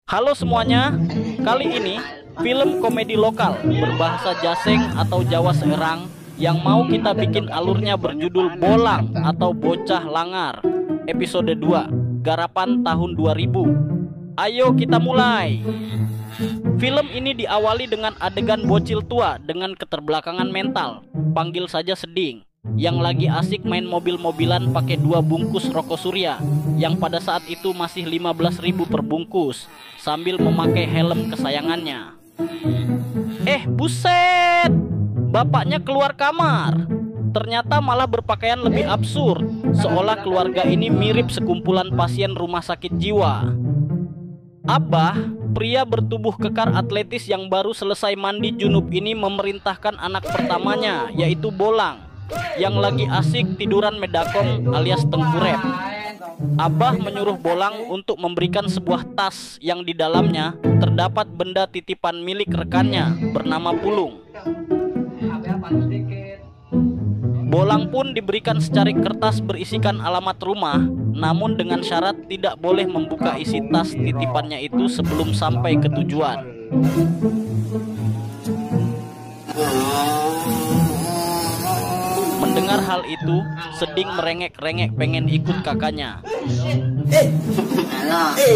Halo semuanya, kali ini film komedi lokal berbahasa Jaseng atau Jawa Serang yang mau kita bikin alurnya berjudul Bolang atau Bocah Langar episode 2 garapan tahun 2000. Ayo kita mulai. Film ini diawali dengan adegan bocil tua dengan keterbelakangan mental, panggil saja Seding, yang lagi asik main mobil-mobilan pakai 2 bungkus rokok Surya yang pada saat itu masih 15.000 per bungkus sambil memakai helm kesayangannya. Buset, bapaknya keluar kamar. Ternyata malah berpakaian lebih absurd, seolah keluarga ini mirip sekumpulan pasien rumah sakit jiwa. Abah, pria bertubuh kekar atletis yang baru selesai mandi junub ini memerintahkan anak pertamanya, yaitu Bolang, yang lagi asik tiduran medakong alias tengkurep. Abah menyuruh Bolang untuk memberikan sebuah tas yang di dalamnya terdapat benda titipan milik rekannya bernama Pulung. Bolang pun diberikan secarik kertas berisikan alamat rumah, namun dengan syarat tidak boleh membuka isi tas titipannya itu sebelum sampai ke tujuan. Mendengar hal itu, Seding merengek-rengek pengen ikut kakaknya.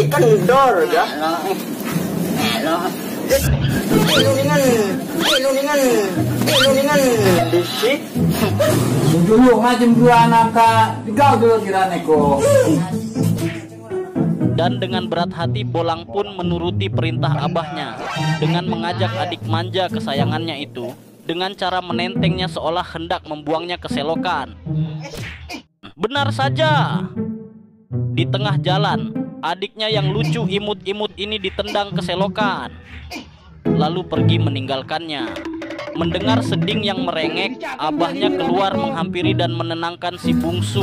Kendor ya. Dan dengan berat hati Bolang pun menuruti perintah abahnya dengan mengajak adik manja kesayangannya itu dengan cara menentengnya seolah hendak membuangnya ke selokan. Benar saja. Di tengah jalan, adiknya yang lucu imut-imut ini ditendang ke selokan, lalu pergi meninggalkannya. Mendengar Seding yang merengek, abahnya keluar menghampiri dan menenangkan si bungsu.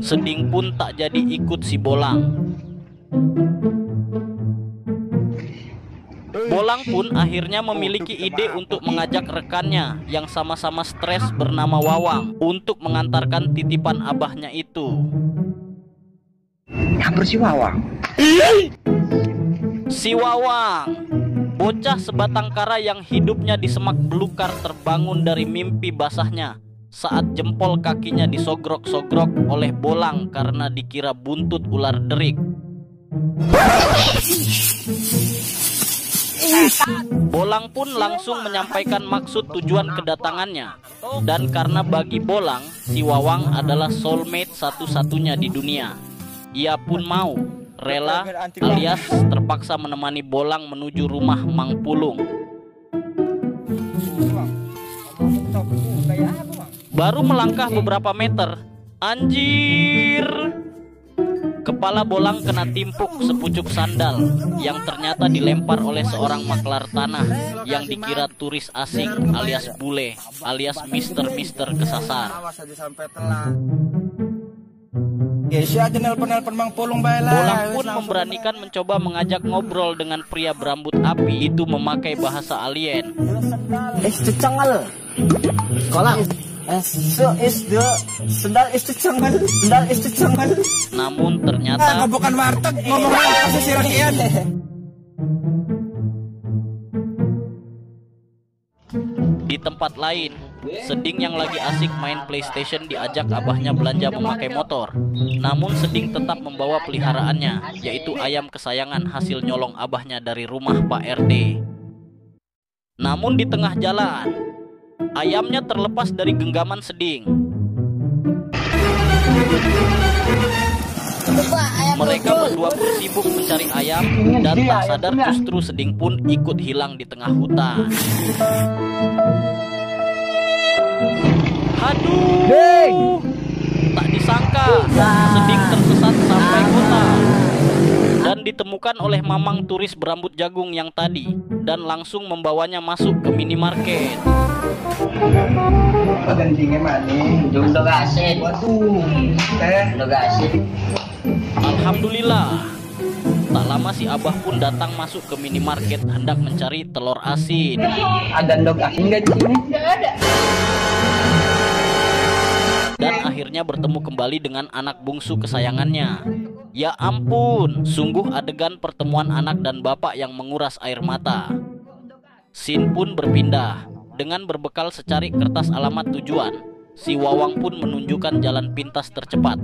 Seding pun tak jadi ikut si Bolang. Bolang pun akhirnya memiliki ide untuk mengajak rekannya yang sama-sama stres bernama Wawang untuk mengantarkan titipan abahnya itu. Hampir si Wawang. Si Wawang, bocah sebatang kara yang hidupnya di semak belukar, terbangun dari mimpi basahnya saat jempol kakinya disogrok-sogrok oleh Bolang karena dikira buntut ular derik. Bolang pun langsung menyampaikan maksud tujuan kedatangannya. Dan karena bagi Bolang, si Wawang adalah soulmate satu-satunya di dunia, ia pun mau, rela alias terpaksa menemani Bolang menuju rumah Mang Pulung. Baru melangkah beberapa meter, anjir! Kepala Bolang kena timpuk sepucuk sandal yang ternyata dilempar oleh seorang maklar tanah yang dikira turis asing alias bule alias mister kesasar. Bolang pun memberanikan mencoba mengajak ngobrol dengan pria berambut api itu memakai bahasa alien. Namun ternyata bukan warteg, ngomongnya kasih si rakyat. Di tempat lain, Seding yang lagi asik main PlayStation diajak abahnya belanja memakai motor. Namun Seding tetap membawa peliharaannya, yaitu ayam kesayangan hasil nyolong abahnya dari rumah Pak RT. Namun di tengah jalan, ayamnya terlepas dari genggaman Seding. Mereka berdua pun sibuk mencari ayam dan tak sadar justru Seding pun ikut hilang di tengah hutan. Aduh, tak disangka Seding tersesat sampai kota dan ditemukan oleh mamang turis berambut jagung yang tadi dan langsung membawanya masuk ke minimarket. Alhamdulillah, tak lama si Abah pun datang masuk ke minimarket hendak mencari telur asin. Ada dog asin nggak di sini? Nggak ada. dan akhirnya bertemu kembali dengan anak bungsu kesayangannya. Ya ampun, sungguh adegan pertemuan anak dan bapak yang menguras air mata. Scene pun berpindah. Dengan berbekal secari kertas alamat tujuan, si Wawang pun menunjukkan jalan pintas tercepat.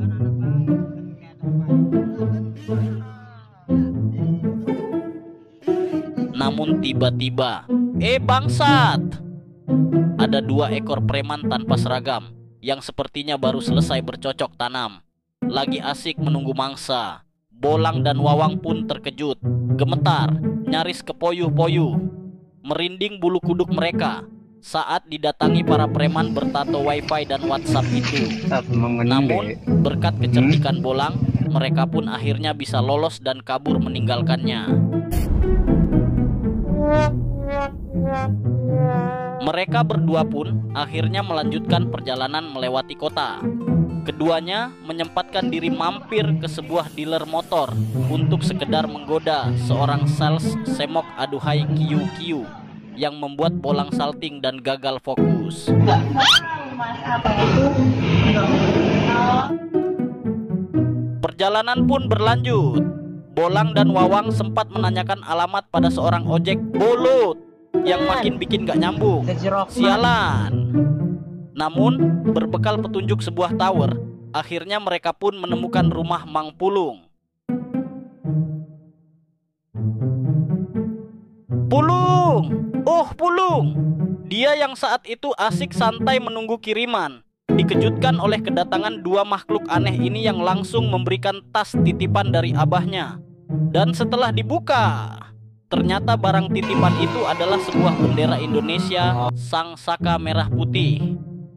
Namun tiba-tiba, bangsat! Ada 2 ekor preman tanpa seragam yang sepertinya baru selesai bercocok tanam, lagi asik menunggu mangsa. Bolang dan Wawang pun terkejut, gemetar, nyaris kepoyuh-poyuh. Merinding bulu kuduk mereka saat didatangi para preman bertato wifi dan WhatsApp itu. Namun berkat kecerdikan Bolang, mereka pun akhirnya bisa lolos dan kabur meninggalkannya. Mereka berdua pun akhirnya melanjutkan perjalanan melewati kota. Keduanya menyempatkan diri mampir ke sebuah dealer motor untuk sekedar menggoda seorang sales semok aduhai kiu-kiu yang membuat Bolang salting dan gagal fokus. Perjalanan pun berlanjut. Bolang dan Wawang sempat menanyakan alamat pada seorang ojek bolut yang makin bikin gak nyambung. Sialan. Namun berbekal petunjuk sebuah tower, akhirnya mereka pun menemukan rumah Mang Pulung. Pulung! Oh, Pulung! Dia yang saat itu asik santai menunggu kiriman, dikejutkan oleh kedatangan 2 makhluk aneh ini yang langsung memberikan tas titipan dari abahnya. Dan setelah dibuka, ternyata barang titipan itu adalah sebuah bendera Indonesia sang saka merah putih.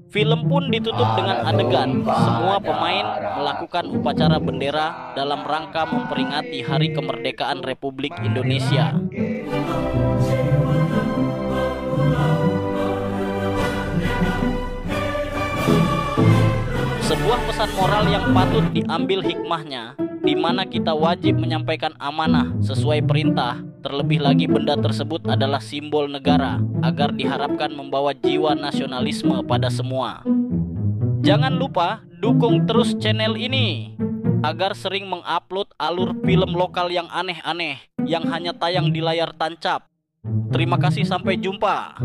Film pun ditutup dengan adegan semua pemain melakukan upacara bendera dalam rangka memperingati Hari Kemerdekaan Republik Indonesia. Sebuah pesan moral yang patut diambil hikmahnya, di mana kita wajib menyampaikan amanah sesuai perintah. Terlebih lagi benda tersebut adalah simbol negara, agar diharapkan membawa jiwa nasionalisme pada semua. Jangan lupa dukung terus channel ini agar sering mengupload alur film lokal yang aneh-aneh yang hanya tayang di layar tancap. Terima kasih, sampai jumpa.